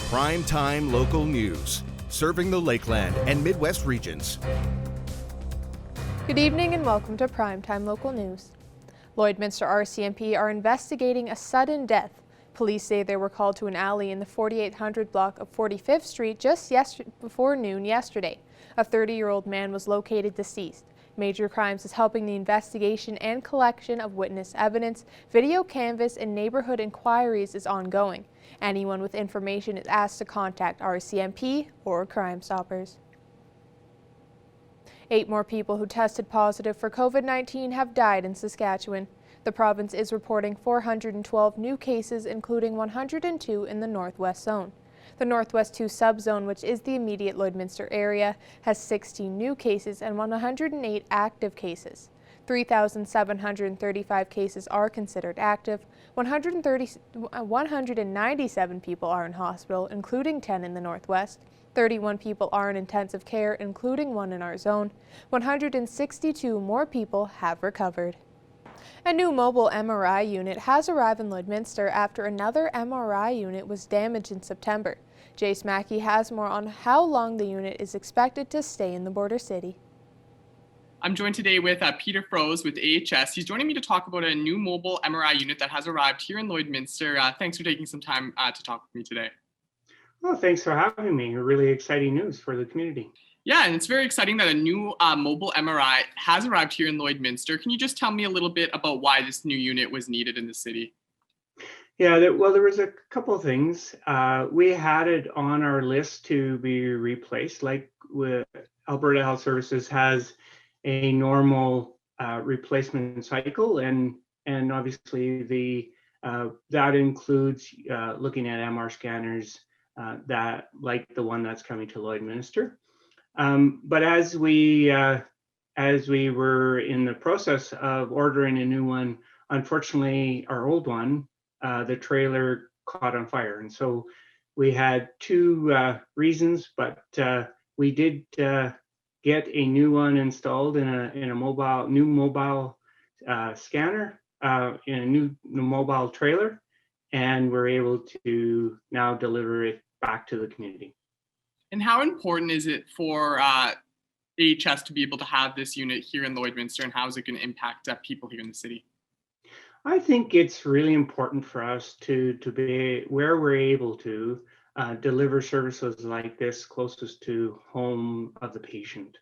Primetime local news, serving the Lakeland and Midwest regions. Good evening and welcome to Primetime Local News. Lloydminster RCMP are investigating a sudden death. Police say they were called to an alley in the 4800 block of 45th Street just before noon yesterday. A 30-year-old man was located deceased. Major Crimes is helping the investigation and collection of witness evidence. Video canvass and neighborhood inquiries is ongoing. Anyone with information is asked to contact RCMP or Crime Stoppers. 8 more people who tested positive for COVID-19 have died in Saskatchewan. The province is reporting 412 new cases, including 102 in the Northwest Zone. The Northwest 2 subzone, which is the immediate Lloydminster area, has 16 new cases and 108 active cases. 3,735 cases are considered active. 197 people are in hospital, including 10 in the Northwest. 31 people are in intensive care, including 1 in our zone. 162 more people have recovered. A new mobile MRI unit has arrived in Lloydminster after another MRI unit was damaged in September. Jace Mackey has more on how long the unit is expected to stay in the border city. I'm joined today with Peter Froese with AHS. He's joining me to talk about a new mobile MRI unit that has arrived here in Lloydminster. Thanks for taking some time to talk with me today. Well, thanks for having me. Really exciting news for the community. Yeah, and it's very exciting that a new mobile MRI has arrived here in Lloydminster. Can you just tell me a little bit about why this new unit was needed in the city? Yeah, there was a couple of things. We had it on our list to be replaced. Like with Alberta Health Services has a normal replacement cycle, and obviously that includes looking at MR scanners that like the one that's coming to Lloydminster. But as we were in the process of ordering a new one, unfortunately, our old one, the trailer caught on fire, and so we had 2 reasons. But we did get a new one installed in a new mobile scanner in a new mobile trailer, and we're able to now deliver it back to the community. And how important is it for AHS to be able to have this unit here in Lloydminster, and how is it going to impact people here in the city? I think it's really important for us to be where we're able to deliver services like this closest to home of the patient.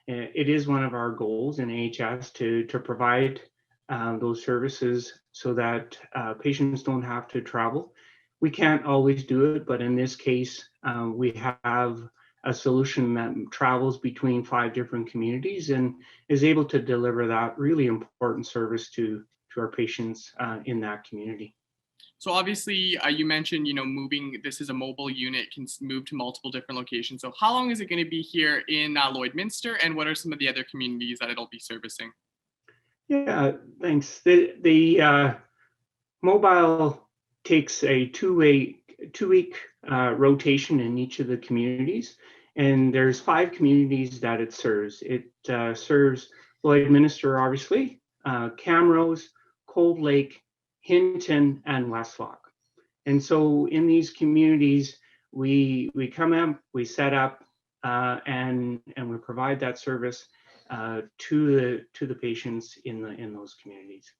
It is one of our goals in AHS to provide those services so that patients don't have to travel. We can't always do it, but in this case, we have a solution that travels between 5 different communities and is able to deliver that really important service to our patients in that community. So obviously, you mentioned, moving, this is a mobile unit, can move to multiple different locations. So how long is it going to be here in Lloydminster, and what are some of the other communities that it'll be servicing? Yeah, thanks. The mobile takes a two-week rotation in each of the communities, and there's 5 communities that it serves. It serves Lloydminster, obviously, Camrose, Cold Lake, Hinton, and Westlock. And so in these communities, we come up, we set up, and we provide that service to the patients in those communities.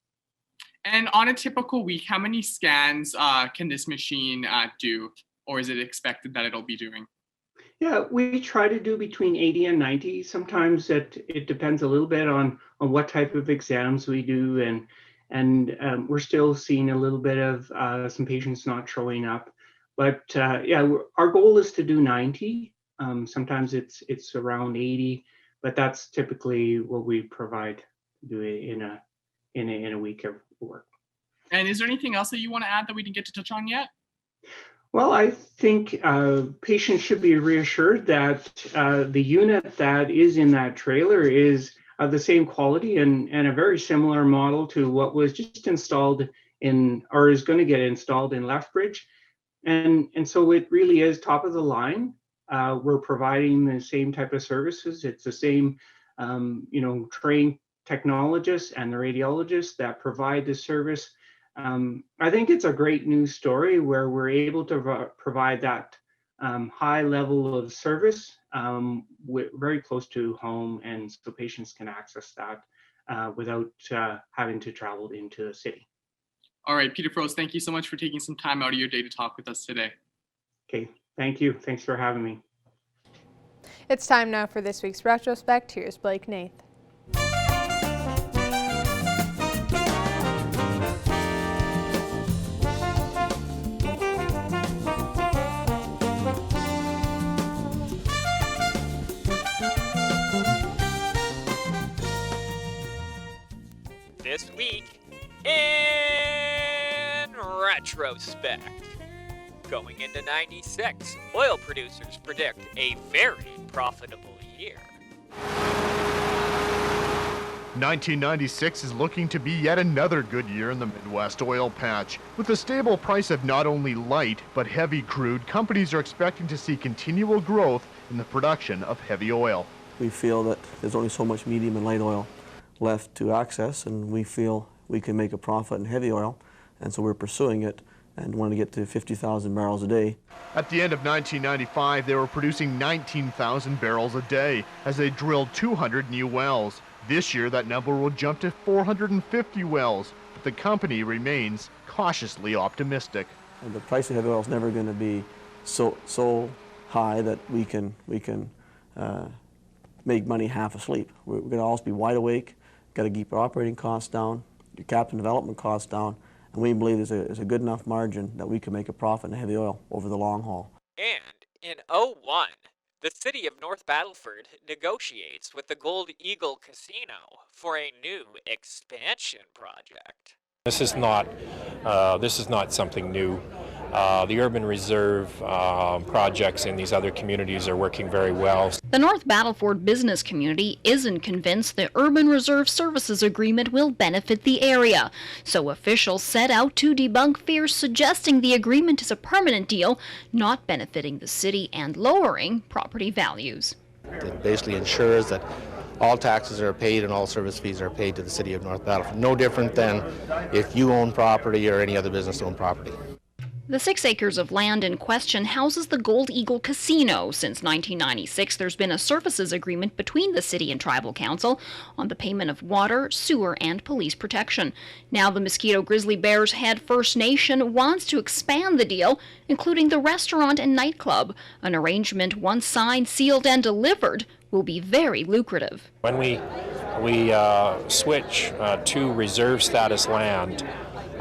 And on a typical week, how many scans can this machine do, or is it expected that it'll be doing? Yeah, we try to do between 80 and 90. Sometimes it depends a little bit on what type of exams we do, and we're still seeing a little bit of some patients not showing up. But yeah, our goal is to do 90. Sometimes it's around 80, but that's typically what we provide in a week of work. And is there anything else that you want to add that we didn't get to touch on yet? Well, I think patients should be reassured that the unit that is in that trailer is of the same quality and a very similar model to what was just installed or is going to get installed in Lethbridge. And so it really is top of the line. We're providing the same type of services. It's the same, trained technologists and the radiologists that provide this service. I think it's a great news story where we're able to provide that high level of service, very close to home, and so patients can access that without having to travel into the city. All right, Peter Frost, thank you so much for taking some time out of your day to talk with us today. Okay, thank you. Thanks for having me. It's time now for this week's Retrospect. Here's Blake Nath. This week in retrospect. Going into 96, oil producers predict a very profitable year. 1996 is looking to be yet another good year in the Midwest oil patch. With the stable price of not only light but heavy crude, companies are expecting to see continual growth in the production of heavy oil. We feel that there's only so much medium and light oil left to access, and we feel we can make a profit in heavy oil, and so we're pursuing it and want to get to 50,000 barrels a day. At the end of 1995, they were producing 19,000 barrels a day as they drilled 200 new wells. This year, that number will jump to 450 wells, but the company remains cautiously optimistic. And the price of heavy oil is never going to be so high that we can make money half asleep. We're going to always be wide awake, got to keep our operating costs down, your capital development costs down, and we believe there's a good enough margin that we can make a profit in heavy oil over the long haul. And in 2001, the city of North Battleford negotiates with the Gold Eagle Casino for a new expansion project. This is not something new. The urban reserve projects in these other communities are working very well. The North Battleford business community isn't convinced the Urban Reserve Services Agreement will benefit the area, so officials set out to debunk fears suggesting the agreement is a permanent deal, not benefiting the city and lowering property values. It basically ensures that all taxes are paid and all service fees are paid to the city of North Battleford. No different than if you own property or any other business own property. The 6 acres of land in question houses the Gold Eagle Casino. Since 1996, there's been a services agreement between the city and tribal council on the payment of water, sewer, and police protection. Now the Mosquito Grizzly Bears Head First Nation wants to expand the deal, including the restaurant and nightclub. An arrangement once signed, sealed, and delivered will be very lucrative. When we switch to reserve status land,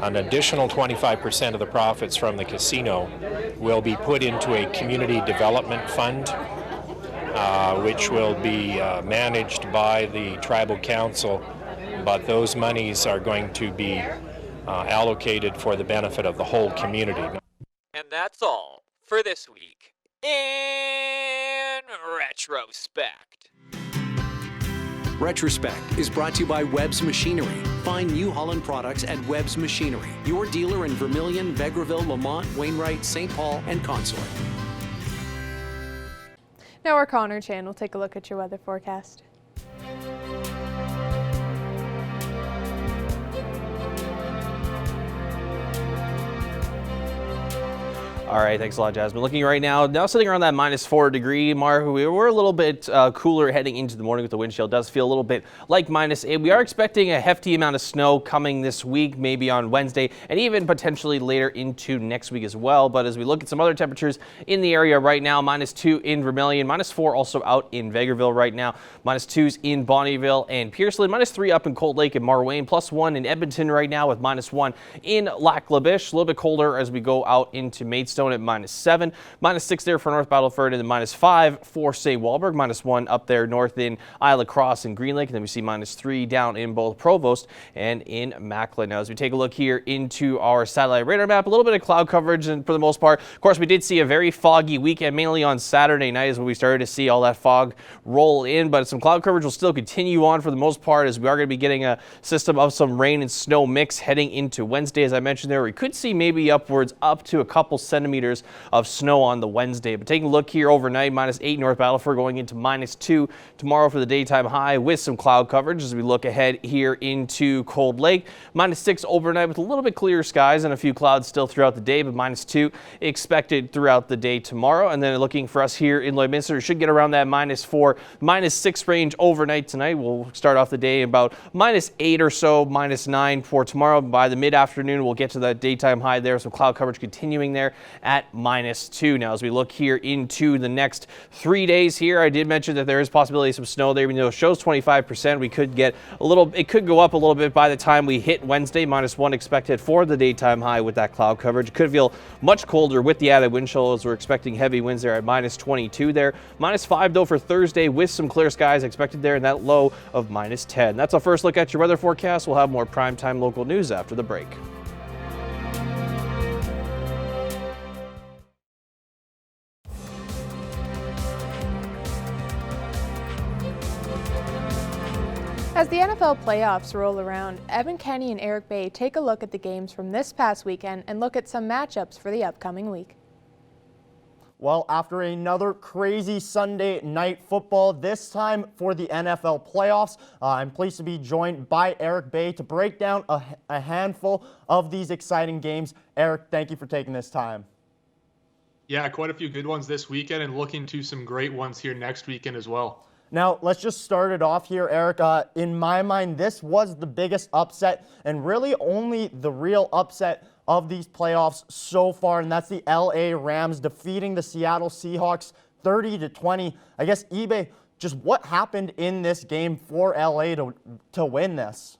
an additional 25% of the profits from the casino will be put into a community development fund, which will be managed by the tribal council, but those monies are going to be allocated for the benefit of the whole community. And that's all for this week in retrospect. Retrospect is brought to you by Webb's Machinery. Find New Holland products at Webb's Machinery, your dealer in Vermilion, Vegreville, Lamont, Wainwright, St. Paul, and Consort. Now our Connor Chan will take a look at your weather forecast. All right, thanks a lot, Jasmine. Looking right now sitting around that -4 degree mark. We're a little bit cooler heading into the morning with the wind chill. It does feel a little bit like -8. We are expecting a hefty amount of snow coming this week, maybe on Wednesday, and even potentially later into next week as well. But as we look at some other temperatures in the area right now, -2 in Vermilion, -4 also out in Vegreville right now, -2s in Bonnyville and Pearslin, -3 up in Cold Lake and Marwayne, +1 in Edmonton right now with -1 in Lac La Biche. A little bit colder as we go out into Maidstone at -7, -6 there for North Battleford, and then -5 for St. Walburg, -1 up there north in Isle La Crosse and Green Lake, and then we see -3 down in both Provost and in Macklin. Now as we take a look here into our satellite radar map, a little bit of cloud coverage and for the most part. Of course, we did see a very foggy weekend, mainly on Saturday night is when we started to see all that fog roll in, but some cloud coverage will still continue on for the most part as we are going to be getting a system of some rain and snow mix heading into Wednesday. As I mentioned there, we could see maybe upwards up to a couple centimeters centimeters of snow on the Wednesday. But taking a look here overnight, -8 North Battleford going into -2 tomorrow for the daytime high with some cloud coverage as we look ahead here into Cold Lake. -6 overnight with a little bit clearer skies and a few clouds still throughout the day, but -2 expected throughout the day tomorrow. And then looking for us here in Lloydminster, should get around that -4, -6 range overnight tonight. We'll start off the day about -8 or so, -9 for tomorrow. By the mid-afternoon, we'll get to that daytime high there. Some cloud coverage continuing there at -2. Now, as we look here into the next 3 days here, I did mention that there is possibility of some snow there. Even though it shows 25%, we could get a little, it could go up a little bit by the time we hit Wednesday. -1 expected for the daytime high with that cloud coverage. It could feel much colder with the added wind chill as we're expecting heavy winds there at -22 there. -5 though for Thursday with some clear skies expected there and that low of -10. That's our first look at your weather forecast. We'll have more primetime local news after the break. As the NFL playoffs roll around, Evan Kenny and Eric Bay take a look at the games from this past weekend and look at some matchups for the upcoming week. Well, after another crazy Sunday night football, this time for the NFL playoffs, I'm pleased to be joined by Eric Bay to break down a handful of these exciting games. Eric, thank you for taking this time. Yeah, quite a few good ones this weekend and looking to some great ones here next weekend as well. Now, let's just start it off here, Eric. In my mind, this was the biggest upset and really only the real upset of these playoffs so far, and that's the LA Rams defeating the Seattle Seahawks 30-20. I guess, eBay, just what happened in this game for LA to win this?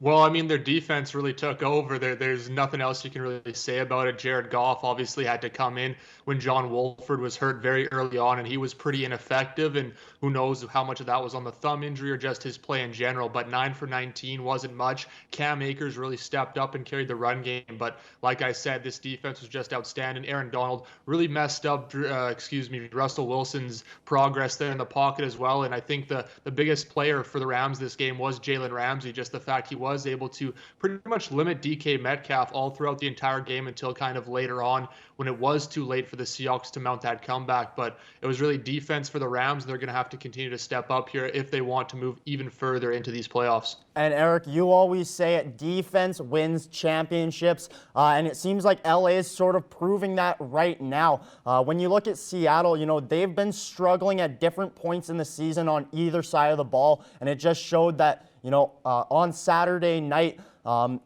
Well, I mean, their defense really took over. There's nothing else you can really say about it. Jared Goff obviously had to come in when John Wolford was hurt very early on, and he was pretty ineffective. And who knows how much of that was on the thumb injury or just his play in general. But 9 for 19 wasn't much. Cam Akers really stepped up and carried the run game. But like I said, this defense was just outstanding. Aaron Donald really messed up, Russell Wilson's progress there in the pocket as well. And I think the biggest player for the Rams this game was Jalen Ramsey. Just the fact he was able to pretty much limit DK Metcalf all throughout the entire game until kind of later on when it was too late for the Seahawks to mount that comeback. But it was really defense for the Rams. They're going to have to continue to step up here if they want to move even further into these playoffs. And Eric, you always say it, defense wins championships, and it seems like LA is sort of proving that right now. When you look at Seattle, you know, they've been struggling at different points in the season on either side of the ball, and it just showed that, you know, on Saturday night,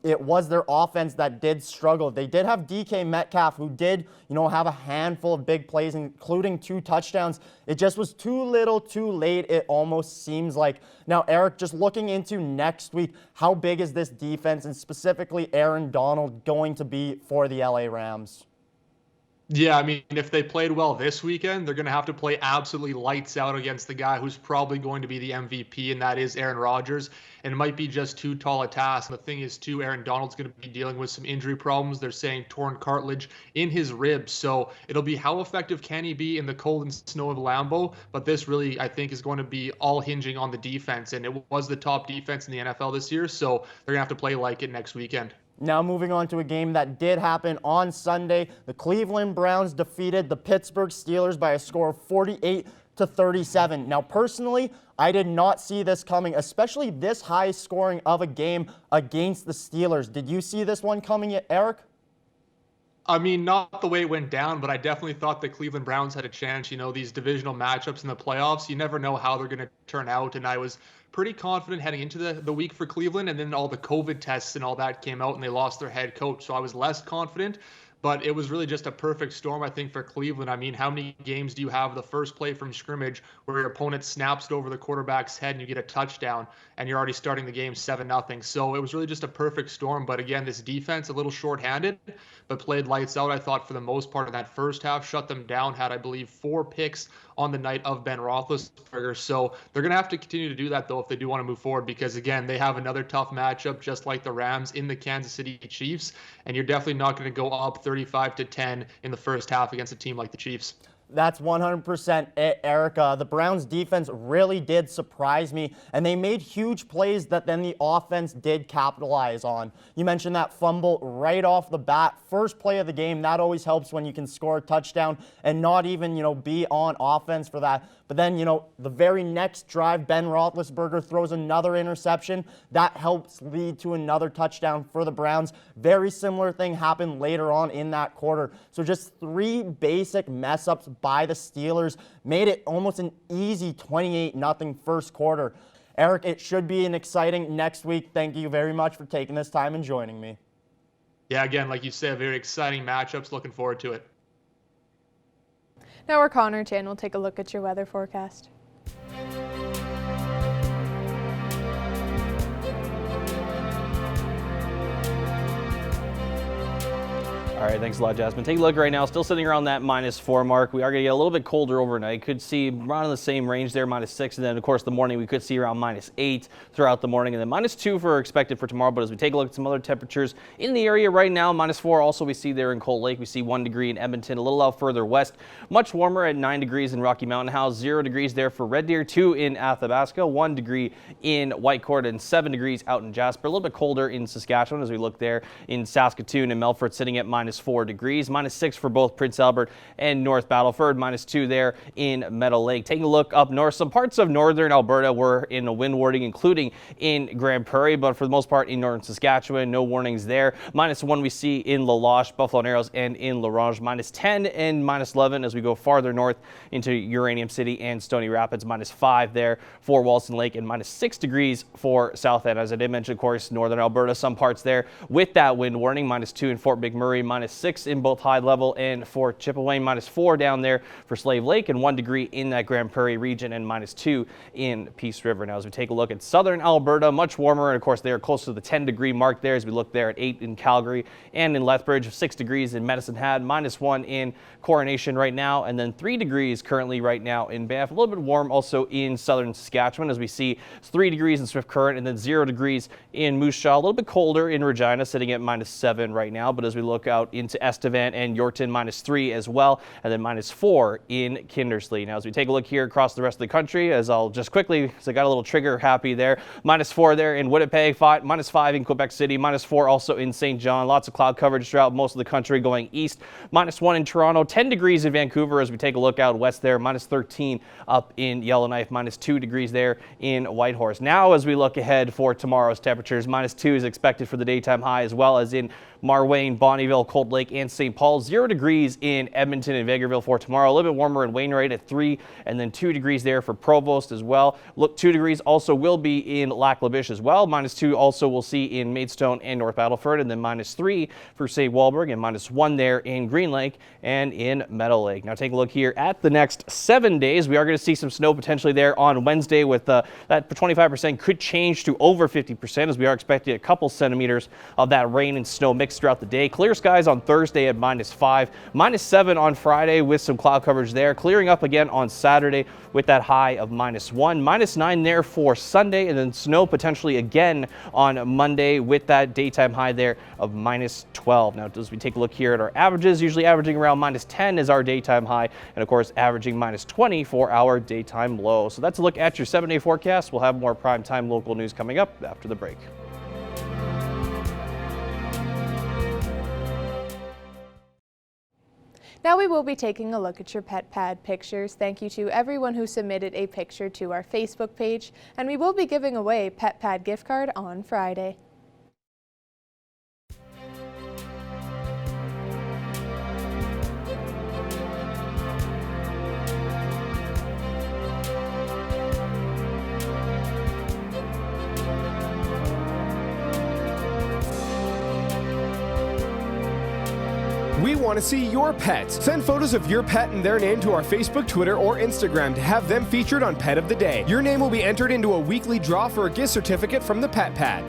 it was their offense that did struggle. They did have DK Metcalf, who did, you know, have a handful of big plays, including 2 touchdowns. It just was too little, too late, it almost seems like. Now, Eric, just looking into next week, how big is this defense and specifically Aaron Donald going to be for the LA Rams? Yeah, I mean, if they played well this weekend, they're going to have to play absolutely lights out against the guy who's probably going to be the MVP, and that is Aaron Rodgers. And it might be just too tall a task. And the thing is, too, Aaron Donald's going to be dealing with some injury problems. They're saying torn cartilage in his ribs. So it'll be how effective can he be in the cold and snow of Lambeau. But this really, I think, is going to be all hinging on the defense. And it was the top defense in the NFL this year. So they're going to have to play like it next weekend. Now moving on to a game that did happen on Sunday. The Cleveland Browns defeated the Pittsburgh Steelers by a score of 48-37. Now personally, I did not see this coming, especially this high scoring of a game against the Steelers. Did you see this one coming, Eric? I mean, not the way it went down, but I definitely thought the Cleveland Browns had a chance. You know, these divisional matchups in the playoffs, you never know how they're going to turn out. And I was pretty confident heading into the week for Cleveland, and then all the COVID tests and all that came out and they lost their head coach. So I was less confident, but it was really just a perfect storm, I think, for Cleveland. I mean, how many games do you have the first play from scrimmage where your opponent snaps it over the quarterback's head and you get a touchdown and you're already starting the game 7-0? So it was really just a perfect storm. But again, this defense, a little shorthanded, but played lights out, I thought, for the most part in that first half. Shut them down, had, I believe, 4 picks on the night of Ben Roethlisberger. So they're going to have to continue to do that, though, if they do want to move forward, because, again, they have another tough matchup, just like the Rams, in the Kansas City Chiefs. And you're definitely not going to go up 35-10 in the first half against a team like the Chiefs. That's 100% it, Erica. The Browns defense really did surprise me, and they made huge plays that then the offense did capitalize on. You mentioned that fumble right off the bat. First play of the game, that always helps when you can score a touchdown and not even, be on offense for that. But then, the very next drive, Ben Roethlisberger throws another interception. That helps lead to another touchdown for the Browns. Very similar thing happened later on in that quarter. So just 3 basic mess-ups by the Steelers made it almost an easy 28-0 first quarter. Eric, it should be an exciting next week. Thank you very much for taking this time and joining me. Yeah, again, like you said, very exciting matchups. Looking forward to it. Now our Connor Chan will take a look at your weather forecast. All right, thanks a lot, Jasmine. Take a look right now, still sitting around that -4 mark. We are going to get a little bit colder overnight. Could see around in the same range there, -6. And then, of course, the morning we could see around -8 throughout the morning. And then -2 for expected for tomorrow. But as we take a look at some other temperatures in the area right now, -4 also we see there in Cold Lake. We see 1 degree in Edmonton, a little out further west. Much warmer at 9 degrees in Rocky Mountain House, 0 degrees there for Red Deer, 2 in Athabasca, 1 degree in Whitecourt, and 7 degrees out in Jasper. A little bit colder in Saskatchewan as we look there in Saskatoon and Melfort, sitting at -4 degrees. -6 for both Prince Albert and North Battleford, -2 there in Meadow Lake. Taking a look up north, some parts of northern Alberta were in a wind warning, including in Grand Prairie, but for the most part in northern Saskatchewan, no warnings there. -1 we see in La Loche, Buffalo Narrows, and in La Ronge. -10 and -11 as we go farther north into Uranium City and Stony Rapids. -5 there for Walton Lake, and -6 degrees for South End. As I did mention, of course, northern Alberta, some parts there with that wind warning. -2 in Fort McMurray, -6 in both High Level and Fort Chipewyan, -4 down there for Slave Lake, and 1 degree in that Grand Prairie region, and -2 in Peace River. Now as we take a look at southern Alberta, much warmer, and of course they are close to the 10 degree mark there as we look there at 8 in Calgary and in Lethbridge, 6 degrees in Medicine Hat, -1 in Coronation right now, and then 3 degrees currently right now in Banff. A little bit warm also in southern Saskatchewan as we see 3 degrees in Swift Current, and then 0 degrees in Moose Jaw. A little bit colder in Regina, sitting at -7 right now, but as we look out into Estevan and Yorkton, -3 as well, and then -4 in Kindersley. Now as we take a look here across the rest of the country, as I'll just quickly, because I got a little trigger happy there, -4 there in Winnipeg, -5 in Quebec City, -4 also in St. John. Lots of cloud coverage throughout most of the country going east. -1 in Toronto, 10 degrees in Vancouver as we take a look out west there, -13 up in Yellowknife, -2 degrees there in Whitehorse. Now as we look ahead for tomorrow's temperatures, -2 is expected for the daytime high, as well as in Marwayne, Bonnyville, Cold Lake, and St. Paul. 0 degrees in Edmonton and Vegreville for tomorrow. A little bit warmer in Wainwright at 3, and then 2 degrees there for Provost as well. Look, 2 degrees also will be in Lac La Biche as well. -2 also we'll see in Maidstone and North Battleford, and then -3 for St. Walburg, and -1 there in Green Lake and in Meadow Lake. Now take a look here at the next 7 days. We are going to see some snow potentially there on Wednesday, with that 25% could change to over 50% as we are expecting a couple centimeters of that rain and snow mix throughout the day. Clear skies on Thursday at -5, -7 on Friday with some cloud coverage there. Clearing up again on Saturday with that high of -1, -9 there for Sunday, and then snow potentially again on Monday with that daytime high there of -12. Now as we take a look here at our averages, usually averaging around -10 is our daytime high, and of course averaging -20 for our daytime low. So that's a look at your 7-day forecast. We'll have more prime time local news coming up after the break. Now we will be taking a look at your pet pad pictures. Thank you to everyone who submitted a picture to our Facebook page, and we will be giving away a pet pad gift card on Friday. We want to see your pets. Send photos of your pet and their name to our Facebook, Twitter, or Instagram to have them featured on Pet of the Day. Your name will be entered into a weekly draw for a gift certificate from the Pet Pad.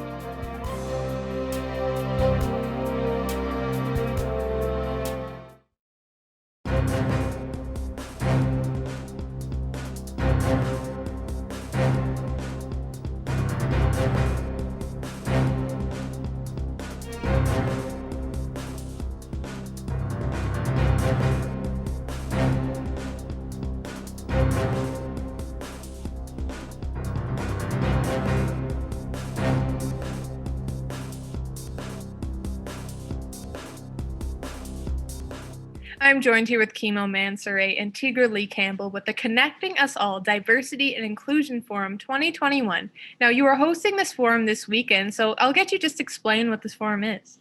I'm joined here with Kimo Mansoray and Tigra Lee Campbell with the Connecting Us All Diversity and Inclusion Forum 2021. Now, you are hosting this forum this weekend, so I'll get you just explain what this forum is.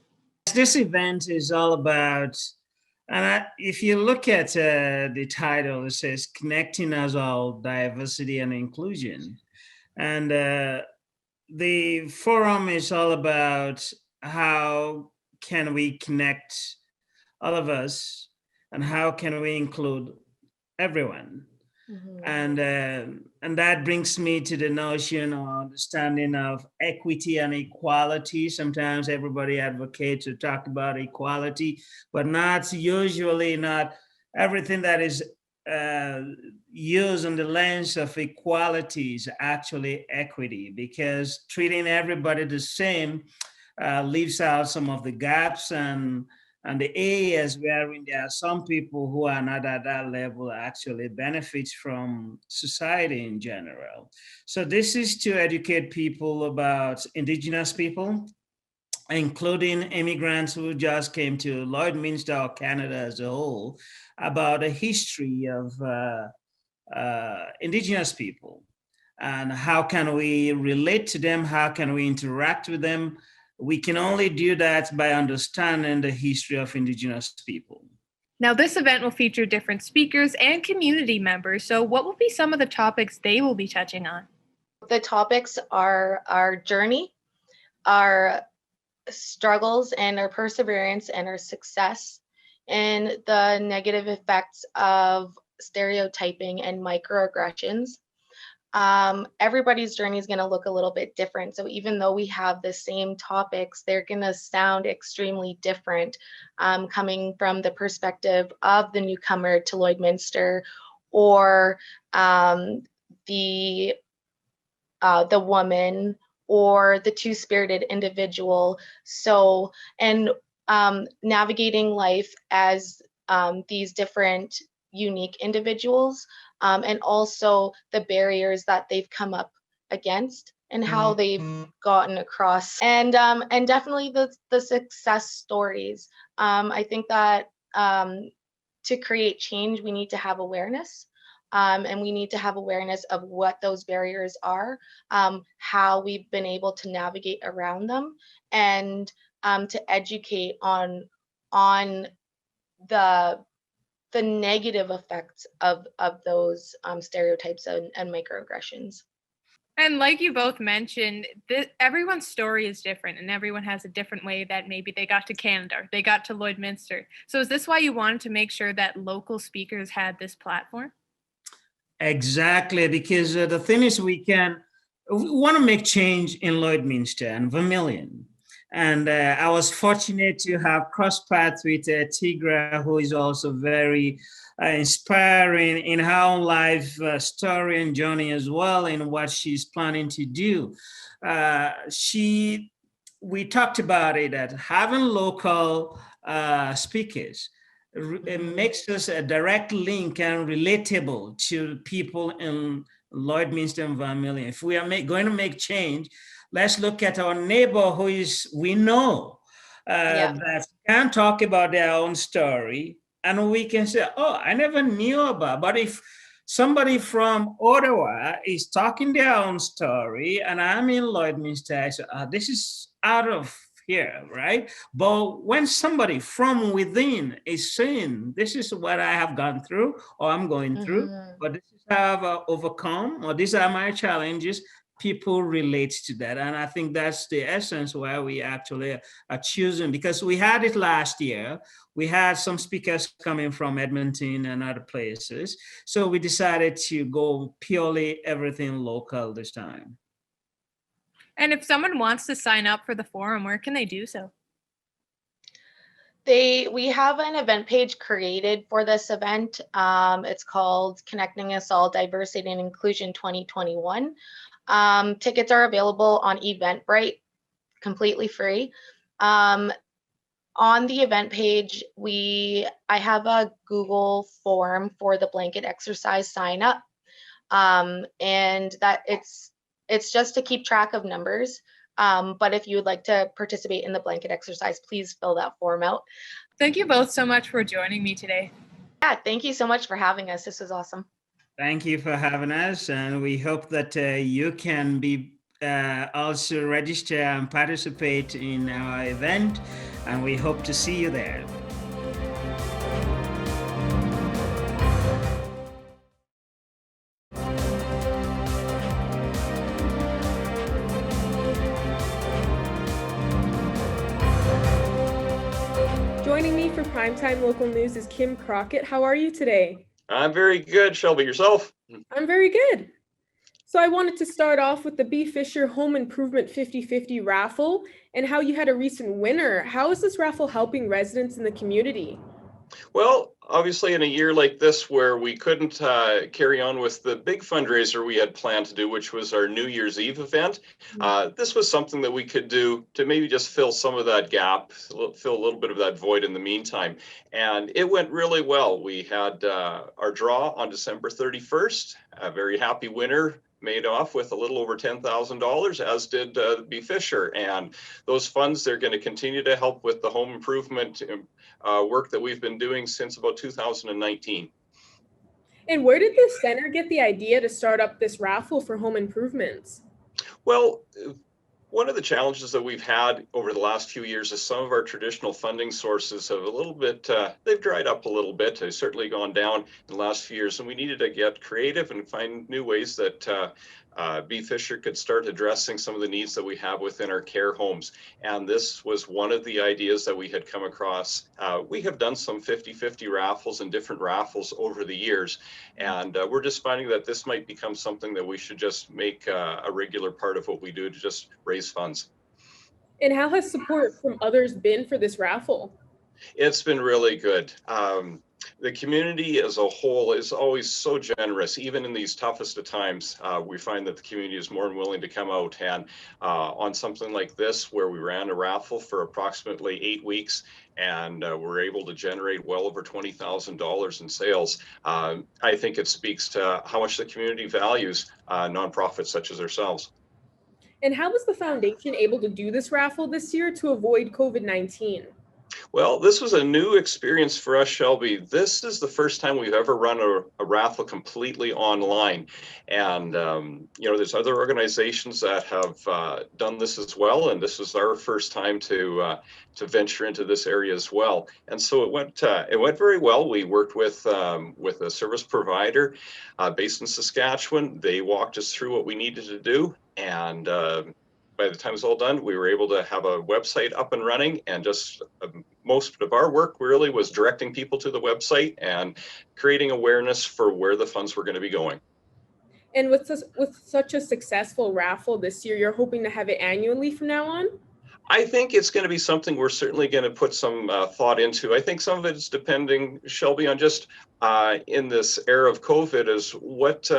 This event is all about, if you look at the title, it says Connecting Us All Diversity and Inclusion. And the forum is all about how can we connect all of us and how can we include everyone. And that brings me to the notion or understanding of equity and equality. Sometimes everybody advocates to talk about equality, but not usually not everything that is used in the lens of equality is actually equity, because treating everybody the same leaves out some of the gaps and the areas wherein there are some people who are not at that level actually benefits from society in general. So this is to educate people about Indigenous people, including immigrants who just came to Lloydminster or Canada as a whole, about the history of Indigenous people and how can we relate to them, how can we interact with them. We can only do that by understanding the history of Indigenous people. Now, this event will feature different speakers and community members. So what will be some of the topics they will be touching on? The topics are our journey, our struggles and our perseverance and our success, and the negative effects of stereotyping and microaggressions. Everybody's journey is going to look a little bit different. So even though we have the same topics, they're going to sound extremely different coming from the perspective of the newcomer to Lloydminster or the woman or the two-spirited individual. So, and navigating life as these different unique individuals, and also the barriers that they've come up against and how they've gotten across, and definitely the success stories. I think that to create change, we need to have awareness, and we need to have awareness of what those barriers are, how we've been able to navigate around them, and to educate on the negative effects of those stereotypes and microaggressions. And like you both mentioned, everyone's story is different and everyone has a different way that maybe they got to Canada, or they got to Lloydminster. So is this why you wanted to make sure that local speakers had this platform? Exactly, because the thing is we want to make change in Lloydminster and Vermilion. And I was fortunate to have crossed paths with Tigra, who is also very inspiring in her own life story and journey as well in what she's planning to do. We talked about it, that having local speakers it makes us a direct link and relatable to people in Lloydminster and Vermilion. If we are going to make change, let's look at our neighbor who we know that can talk about their own story, and we can say, oh, I never knew about. But if somebody from Ottawa is talking their own story and I'm in Lloydminster, I say, this is out of here, right? But when somebody from within is saying, this is what I have gone through or I'm going through, but this is how I've overcome, or these are my challenges, people relate to that. And I think that's the essence why we actually are choosing, because we had it last year. We had some speakers coming from Edmonton and other places. So we decided to go purely everything local this time. And if someone wants to sign up for the forum, where can they do so? We have an event page created for this event. It's called Connecting Us All Diversity and Inclusion 2021. Tickets are available on Eventbrite, completely free. On the event page, I have a Google form for the blanket exercise sign up, and that it's just to keep track of numbers. But if you would like to participate in the blanket exercise, please fill that form out. Thank you both so much for joining me today. Yeah, thank you so much for having us. This was awesome. Thank you for having us, and we hope that you can be also register and participate in our event, and we hope to see you there. Joining me for Primetime Local News is Kim Crockett. How are you today? I'm very good, Shelby. Yourself? I'm very good. So I wanted to start off with the B. Fisher Home Improvement 50/50 raffle and how you had a recent winner. How is this raffle helping residents in the community? Well, obviously, in a year like this where we couldn't carry on with the big fundraiser we had planned to do, which was our New Year's Eve event, this was something that we could do to maybe just fill some of that gap, fill a little bit of that void in the meantime. And it went really well. We had our draw on December 31st, a very happy winner. Made off with a little over $10,000, as did B. Fisher. And those funds, they're going to continue to help with the home improvement work that we've been doing since about 2019. And where did the center get the idea to start up this raffle for home improvements? Well, one of the challenges that we've had over the last few years is some of our traditional funding sources have a little bit, they've dried up a little bit. They've certainly gone down in the last few years, and we needed to get creative and find new ways that B. Fisher could start addressing some of the needs that we have within our care homes. And this was one of the ideas that we had come across. We have done some 50/50 raffles and different raffles over the years. And we're just finding that this might become something that we should just make a regular part of what we do to just raise funds. And how has support from others been for this raffle? It's been really good. The community as a whole is always so generous. Even in these toughest of times, we find that the community is more than willing to come out. And on something like this, where we ran a raffle for approximately 8 weeks, and we're able to generate well over $20,000 in sales, I think it speaks to how much the community values nonprofits such as ourselves. And how was the foundation able to do this raffle this year to avoid COVID-19? Well, this was a new experience for us, Shelby. This is the first time we've ever run a raffle completely online. And, there's other organizations that have done this as well. And this is our first time to venture into this area as well. And so it went very well. We worked with a service provider based in Saskatchewan. They walked us through what we needed to do. And by the time it was all done, we were able to have a website up and running, and just most of our work really was directing people to the website and creating awareness for where the funds were going to be going. And with such a successful raffle this year, you're hoping to have it annually from now on? I think it's going to be something we're certainly going to put some thought into. I think some of it is depending, Shelby, on just in this era of COVID is what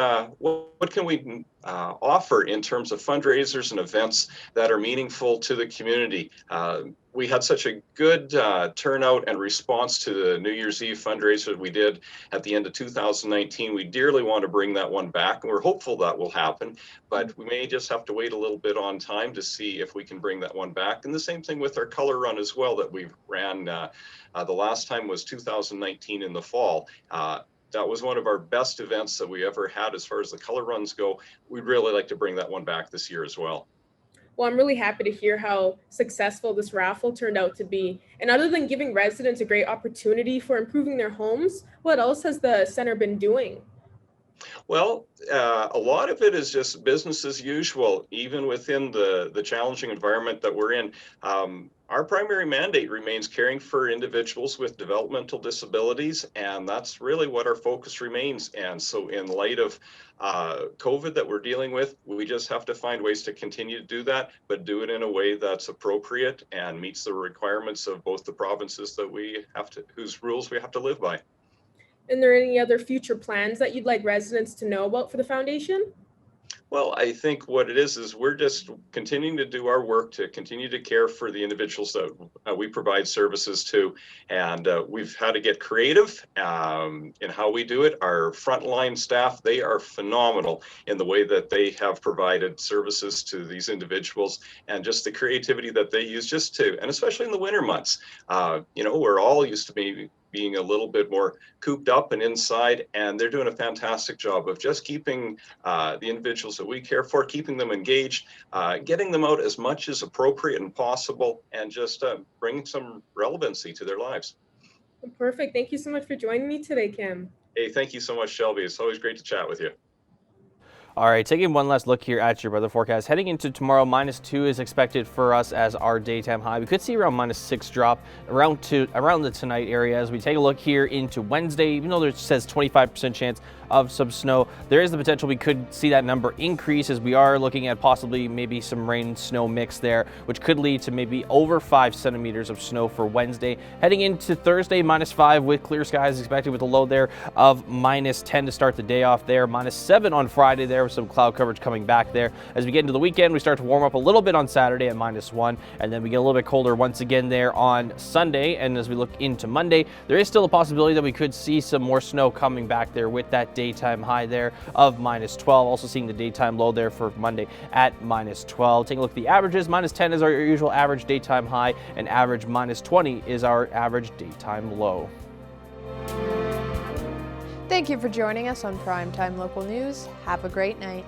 can we offer in terms of fundraisers and events that are meaningful to the community. We had such a good turnout and response to the New Year's Eve fundraiser we did at the end of 2019. We dearly want to bring that one back, and we're hopeful that will happen, but we may just have to wait a little bit on time to see if we can bring that one back. And the same thing with our color run as well that we ran. The last time was 2019 in the fall. That was one of our best events that we ever had as far as the color runs go. We'd really like to bring that one back this year as well. Well, I'm really happy to hear how successful this raffle turned out to be. And other than giving residents a great opportunity for improving their homes, what else has the center been doing? Well, a lot of it is just business as usual, even within the challenging environment that we're in. Our primary mandate remains caring for individuals with developmental disabilities, and that's really what our focus remains. And so in light of COVID that we're dealing with, we just have to find ways to continue to do that, but do it in a way that's appropriate and meets the requirements of both the provinces that whose rules we have to live by. And are there any other future plans that you'd like residents to know about for the foundation? Well, I think what it is we're just continuing to do our work to continue to care for the individuals that we provide services to. And we've had to get creative in how we do it. Our frontline staff, they are phenomenal in the way that they have provided services to these individuals and just the creativity that they use just to, and especially in the winter months, we're all used to being a little bit more cooped up and inside, and they're doing a fantastic job of just keeping the individuals that we care for, keeping them engaged, getting them out as much as appropriate and possible, and just bringing some relevancy to their lives. Perfect. Thank you so much for joining me today, Kim. Hey, thank you so much, Shelby. It's always great to chat with you. All right, taking one last look here at your weather forecast. Heading into tomorrow, -2 is expected for us as our daytime high. We could see around -6 drop around the tonight area. As we take a look here into Wednesday, even though there says 25% chance of some snow, there is the potential we could see that number increase as we are looking at possibly maybe some rain snow mix there, which could lead to maybe over 5 centimeters of snow for Wednesday. Heading into Thursday, -5 with clear skies expected with a low there of -10 to start the day off there. -7 on Friday there with some cloud coverage coming back there. As we get into the weekend, we start to warm up a little bit on Saturday at -1, and then we get a little bit colder once again there on Sunday. And as we look into Monday, there is still a possibility that we could see some more snow coming back there with that daytime high there of -12. Also seeing the daytime low there for Monday at -12. Taking a look at the averages, -10 is our usual average daytime high, and average -20 is our average daytime low. Thank you for joining us on Primetime Local News. Have a great night.